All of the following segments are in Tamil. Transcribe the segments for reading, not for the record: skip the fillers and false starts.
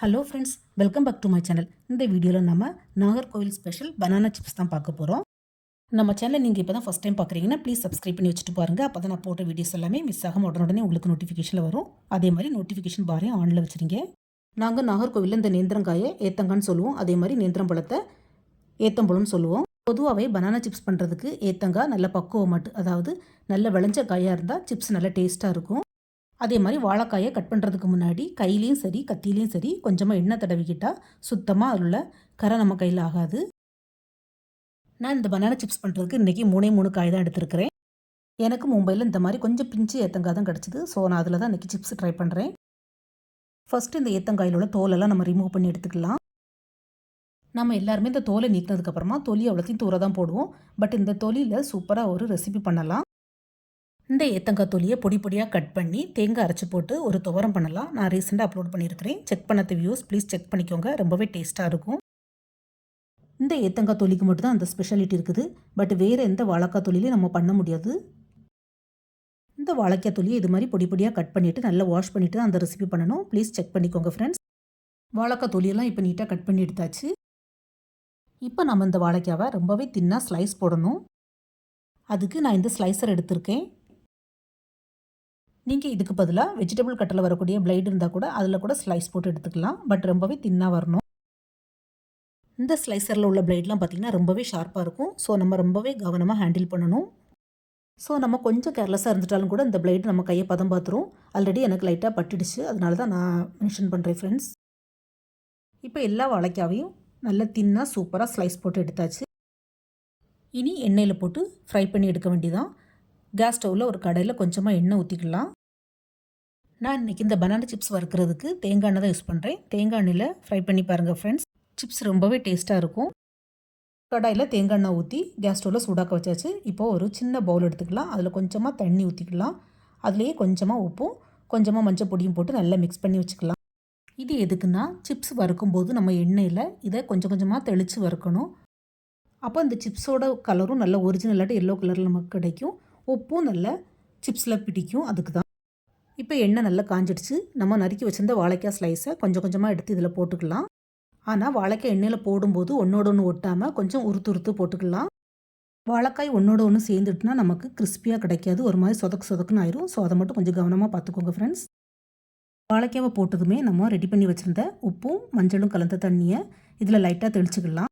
Hello friends, welcome back to my channel. இந்த வீடியோவில் நம்ம நாகர்கோவில் ஸ்பெஷல் பனானா சிப்ஸ் தான் பார்க்க போகிறோம். நம்ம சேனலை நீங்கள் இப்போ தான் ஃபஸ்ட் டைம் பார்க்குறீங்கன்னா ப்ளீஸ் சப்ஸ்கிரைப் பண்ணி வச்சுட்டு பாருங்கள். அப்போ தான் நான் போட்ட வீடியோஸ் எல்லாமே மிஸ் ஆகாமல் உடனே உங்களுக்கு நோட்டிஃபிகேஷனில் வரும். அதே மாதிரி நோட்டிஃபிகேஷன் பாரையும் ஆனில் வச்சுருங்க. நாங்கள் நாகர்கோவிலில் இந்த நேந்திரங்காயை ஏத்தங்கான்னு சொல்லுவோம். அதே மாதிரி நேந்திரம்பழத்தை ஏத்தம்பழம்னு சொல்லுவோம். பொதுவாகவே பனானா சிப்ஸ் பண்ணுறதுக்கு ஏத்தங்காய் நல்ல பக்குவமாட்டு, அதாவது நல்ல விளைஞ்ச காயாக இருந்தால் சிப்ஸ் நல்லா டேஸ்ட்டாக இருக்கும். அதே மாதிரி வாழைக்காயை கட் பண்ணுறதுக்கு முன்னாடி கையிலையும் சரி கத்திலையும் சரி கொஞ்சமாக எண்ணெய் தடவிக்கிட்டால் சுத்தமாக அதில் கரை நம்ம கையில் ஆகாது. நான் இந்த பனானா சிப்ஸ் பண்ணுறதுக்கு இன்றைக்கி 3 காய் தான் எடுத்துருக்கிறேன். எனக்கு மும்பையில் இந்த மாதிரி கொஞ்சம் பிஞ்சு ஏத்தங்காய் தான் கிடச்சிது. ஸோ நான் அதில் தான் இன்றைக்கி சிப்ஸ் ட்ரை பண்ணுறேன். ஃபஸ்ட்டு இந்த ஏத்தங்காயில் உள்ள தோலெல்லாம் நம்ம ரிமூவ் பண்ணி எடுத்துக்கலாம். நம்ம எல்லாருமே இந்த தோலை நீக்கினதுக்கப்புறமா தொலி அவ்வளோத்தையும் தூர தான் போடுவோம். பட் இந்த தொலியில் சூப்பராக ஒரு ரெசிபி பண்ணலாம். இந்த ஏத்தங்காய் தொலியை பொடி பொடியாக கட் பண்ணி தேங்காய் அரைச்சி போட்டு ஒரு துவரம் பண்ணலாம். நான் ரீசெண்டாக அப்லோட் பண்ணியிருக்கிறேன். செக் பண்ணது வியூஸ் ப்ளீஸ் செக் பண்ணிக்கோங்க. ரொம்பவே டேஸ்ட்டாக இருக்கும். இந்த ஏத்தங்காய் தொலிக்கு மட்டும் தான் அந்த ஸ்பெஷாலிட்டி இருக்குது. பட் வேறு எந்த வாழைக்காய் தொலிலையும் நம்ம பண்ண முடியாது. இந்த வாழைக்காய் தொலியை இது மாதிரி பொடி பொடியாக கட் பண்ணிவிட்டு நல்லா வாஷ் பண்ணிவிட்டு தான் அந்த ரெசிபி பண்ணணும். ப்ளீஸ் செக் பண்ணிக்கோங்க ஃப்ரெண்ட்ஸ். வாழைக்காய் தொலியெல்லாம் இப்போ நீட்டாக கட் பண்ணி எடுத்தாச்சு. இப்போ நம்ம இந்த வாழைக்காவை ரொம்பவே தின்னாக ஸ்லைஸ் போடணும். அதுக்கு நான் இந்த ஸ்லைசர் எடுத்திருக்கேன். நீங்கள் இதுக்கு பதிலாக வெஜிடபிள் கட்டில் வரக்கூடிய பிளேடு இருந்தால் கூட அதில் கூட ஸ்லைஸ் போட்டு எடுத்துக்கலாம். பட் ரொம்பவே தின்னாக வரணும். இந்த ஸ்லைசரில் உள்ள பிளேட்லாம் பார்த்திங்கன்னா ரொம்பவே ஷார்ப்பாக இருக்கும். ஸோ நம்ம ரொம்பவே கவனமாக ஹேண்டில் பண்ணணும். ஸோ நம்ம கொஞ்சம் கேர்லெஸ்ஸாக இருந்துட்டாலும் கூட இந்த பிளேடு நம்ம கையை பதம் பார்த்துரும். ஆல்ரெடி எனக்கு லைட்டாக பட்டுடுச்சு, அதனால தான் நான் மென்ஷன் பண்ணுறேன் ஃப்ரெண்ட்ஸ். இப்போ எல்லா வாழைக்காவையும் நல்லா தின்னாக சூப்பராக ஸ்லைஸ் போட்டு எடுத்தாச்சு. இனி எண்ணெயில் போட்டு ஃப்ரை பண்ணி எடுக்க வேண்டியதான். கேஸ் ஸ்டவ்வில் ஒரு கடாயில் கொஞ்சமாக எண்ணெய் ஊற்றிக்கலாம். நான் இன்றைக்கி இந்த பனானா சிப்ஸ் வறுக்கிறதுக்கு தேங்காய் எண்ணெய் தான் யூஸ் பண்ணுறேன். தேங்காய் எண்ணெயில் ஃப்ரை பண்ணி பாருங்கள் ஃப்ரெண்ட்ஸ். சிப்ஸ் ரொம்பவே டேஸ்ட்டாக இருக்கும். கடாயில் தேங்காய் எண்ணெய் ஊற்றி கேஸ் ஸ்டவ்வில் சூடாக்க வச்சாச்சு. இப்போது ஒரு சின்ன பவுல் எடுத்துக்கலாம். அதில் கொஞ்சமாக தண்ணி ஊற்றிக்கலாம். அதுலேயே கொஞ்சமாக உப்பும் கொஞ்சமாக மஞ்சள் பொடியும் போட்டு நல்லா மிக்ஸ் பண்ணி வச்சுக்கலாம். இது எதுக்குன்னா சிப்ஸ் வறுக்கும்போது நம்ம எண்ணெயில் இதை கொஞ்சம் கொஞ்சமாக தெளித்து வறுக்கணும். அப்போ இந்த சிப்ஸோட கலரும் நல்ல ஒரிஜினலாட்டு எல்லோ கலரில் நமக்கு கிடைக்கும். உப்பும் நல்ல சிப்ஸில் பிடிக்கும். அதுக்கு தான். இப்போ எண்ணெய் நல்லா காஞ்சிடுச்சு. நம்ம நறுக்கி வச்சுருந்த வாழைக்காய் ஸ்லைஸை கொஞ்சம் கொஞ்சமாக எடுத்து இதில் போட்டுக்கலாம். ஆனால் வாழைக்காய் எண்ணெயில் போடும்போது ஒன்றோட ஒன்று ஒட்டாமல் கொஞ்சம் உறுத்து போட்டுக்கலாம். வாழைக்காய் ஒன்றோட ஒன்று சேர்ந்துட்டுனா நமக்கு கிறிஸ்பியாக கிடைக்காது, ஒரு மாதிரி சொதக்குன்னு ஆயிரும். ஸோ அதை மட்டும் கொஞ்சம் கவனமாக பார்த்துக்கோங்க ஃப்ரெண்ட்ஸ். வாழைக்காவை போட்டதுமே நம்ம ரெடி பண்ணி வச்சுருந்த உப்பும் மஞ்சளும் கலந்த தண்ணியை இதில் லைட்டாக தெளிச்சுக்கலாம்.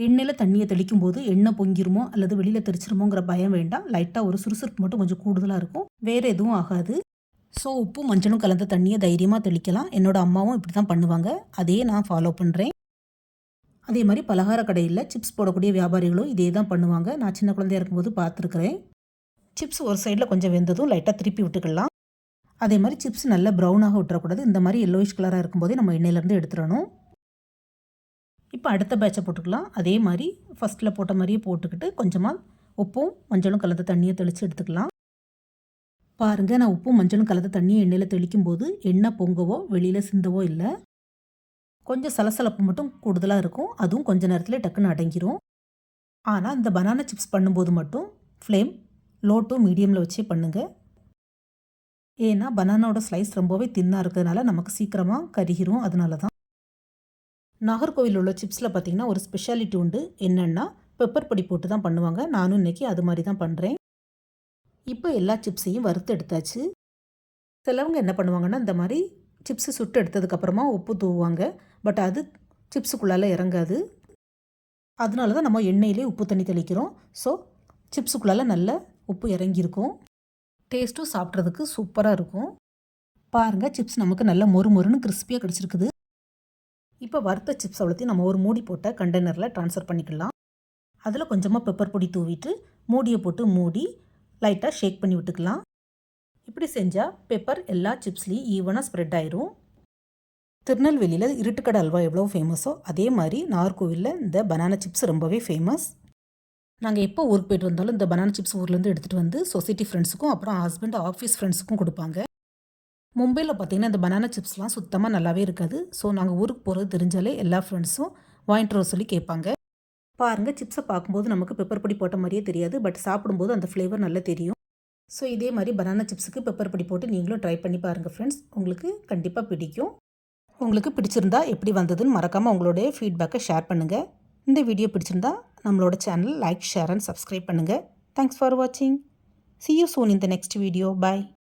எண்ணெயில் தண்ணியை தெளிக்கும் போது எண்ணெய் பொங்கிருமோ அல்லது வெளியில் தெரிச்சிருமோங்கிற பயம் வேண்டாம். லைட்டாக ஒரு சுறுசுறுப்பு மட்டும் கொஞ்சம் கூடுதலாக இருக்கும். வேறு எதுவும் ஆகாது. ஸோ உப்பும் மஞ்சளும் கலந்த தண்ணியை தைரியமாக தெளிக்கலாம். என்னோடய அம்மாவும் இப்படி தான் பண்ணுவாங்க. அதையே நான் ஃபாலோ பண்ணுறேன். அதே மாதிரி பலகார கடையில் சிப்ஸ் போடக்கூடிய வியாபாரிகளும் இதே தான் பண்ணுவாங்க. நான் சின்ன குழந்தையாக இருக்கும்போது பார்த்துருக்குறேன். சிப்ஸ் ஒரு சைடில் கொஞ்சம் வெந்ததும் லைட்டாக திருப்பி விட்டுக்கலாம். அதே மாதிரி சிப்ஸ் நல்லா ப்ரௌனாக விட்டுறக்கூடாது. இந்த மாதிரி எல்லோயிஷ் கலராக இருக்கும்போதே நம்ம எண்ணெயிலேருந்து எடுத்துடணும். இப்போ அடுத்த பேட்சை போட்டுக்கலாம். அதே மாதிரி ஃபஸ்ட்டில் போட்ட மாதிரியே போட்டுக்கிட்டு கொஞ்சமாக உப்பும் மஞ்சளும் கலந்த தண்ணியை தெளித்து எடுத்துக்கலாம். பாருங்கள், நான் உப்பும் மஞ்சளும் கலந்த தண்ணியை எண்ணெயில் தெளிக்கும் போது எண்ணெய் பொங்கவோ வெளியில் சிந்தவோ இல்லை. கொஞ்சம் சலசலப்பு மட்டும் கூடுதலாக இருக்கும். அதுவும் கொஞ்சம் நேரத்தில் டக்குன்னு அடங்கிரும். ஆனால் இந்த பனானா சிப்ஸ் பண்ணும்போது மட்டும் ஃப்ளேம் லோ டு மீடியமில் வச்சே பண்ணுங்கள். ஏன்னா பனானாவோட ஸ்லைஸ் ரொம்பவே தின்னாக இருக்கிறதுனால நமக்கு சீக்கிரமாக கருகிரும். அதனால தான். நாகர்கோவில் உள்ள சிப்ஸில் பார்த்திங்கன்னா ஒரு ஸ்பெஷாலிட்டி உண்டு. என்னென்னா பெப்பர் பொடி போட்டு தான் பண்ணுவாங்க. நானும் இன்றைக்கி அது மாதிரி தான் பண்ணுறேன். இப்போ எல்லா சிப்ஸையும் வறுத்து எடுத்தாச்சு. சிலவங்க என்ன பண்ணுவாங்கன்னா இந்த மாதிரி சிப்ஸு சுட்டு எடுத்ததுக்கப்புறமா உப்பு தூவுவாங்க. பட் அது சிப்ஸுக்குள்ளால் இறங்காது. அதனால தான் நம்ம எண்ணெயிலே உப்பு தண்ணி தெளிக்கிறோம். ஸோ சிப்ஸுக்குள்ளால் நல்ல உப்பு இறங்கியிருக்கும். டேஸ்ட்டும் சாப்பிட்றதுக்கு சூப்பராக இருக்கும். பாருங்கள், சிப்ஸ் நமக்கு நல்ல மொறுன்னு கிறிஸ்பியாக கிடச்சிருக்குது. இப்போ வறுத்த சிப்ஸ் அவ்வளோத்தையும் நம்ம ஒரு மூடி போட்ட கண்டெய்னரில் ட்ரான்ஸ்ஃபர் பண்ணிக்கலாம். அதில் கொஞ்சமாக பெப்பர் பொடி தூவிட்டு மூடியை போட்டு மூடி லைட்டாக ஷேக் பண்ணி விட்டுக்கலாம். இப்படி செஞ்சால் பெப்பர் எல்லா சிப்ஸ்லேயும் ஈவனாக ஸ்ப்ரெட் ஆயிரும். திருநெல்வேலியில் இருட்டுக்கடை அல்வா எவ்வளோ ஃபேமஸோ அதே மாதிரி நாகர்கோவிலில் இந்த பனானா சிப்ஸ் ரொம்பவே ஃபேமஸ். நாங்கள் எப்போ ஊருக்கு போய்ட்டு வந்தாலும் இந்த பனானா சிப்ஸ் ஊர்லேருந்து எடுத்துகிட்டு வந்து சொசைட்டி ஃப்ரெண்ட்ஸுக்கும் அப்புறம் ஹஸ்பண்ட் ஆஃபீஸ் ஃப்ரெண்ட்ஸுக்கும் கொடுப்பாங்க. மும்பையில் பார்த்திங்கன்னா இந்த பனானா சிப்ஸ்லாம் சுத்தமாக நல்லாவே இருக்காது. ஸோ நாங்கள் ஊருக்கு போகிறது தெரிஞ்சாலே எல்லா ஃப்ரெண்ட்ஸும் வாங்கிட்டு வர சொல்லி கேட்பாங்க. பாருங்கள், சிப்ஸை பார்க்கும்போது நமக்கு பெப்பர் பொடி போட்ட மாதிரியே தெரியாது. பட் சாப்பிடும்போது அந்த ஃப்ளேவர் நல்லா தெரியும். ஸோ இதே மாதிரி பனானா சிப்ஸுக்கு பெப்பர் பொடி போட்டு நீங்களும் ட்ரை பண்ணி பாருங்கள் ஃப்ரெண்ட்ஸ். உங்களுக்கு கண்டிப்பாக பிடிக்கும். உங்களுக்கு பிடிச்சிருந்தா எப்படி வந்ததுன்னு மறக்காமல் உங்களுடைய ஃபீட்பேக்கை ஷேர் பண்ணுங்கள். இந்த வீடியோ பிடிச்சிருந்தா நம்மளோட channel like, share and subscribe பண்ணுங்கள். தேங்க்ஸ் ஃபார் வாட்சிங். See you soon in the next video. Bye.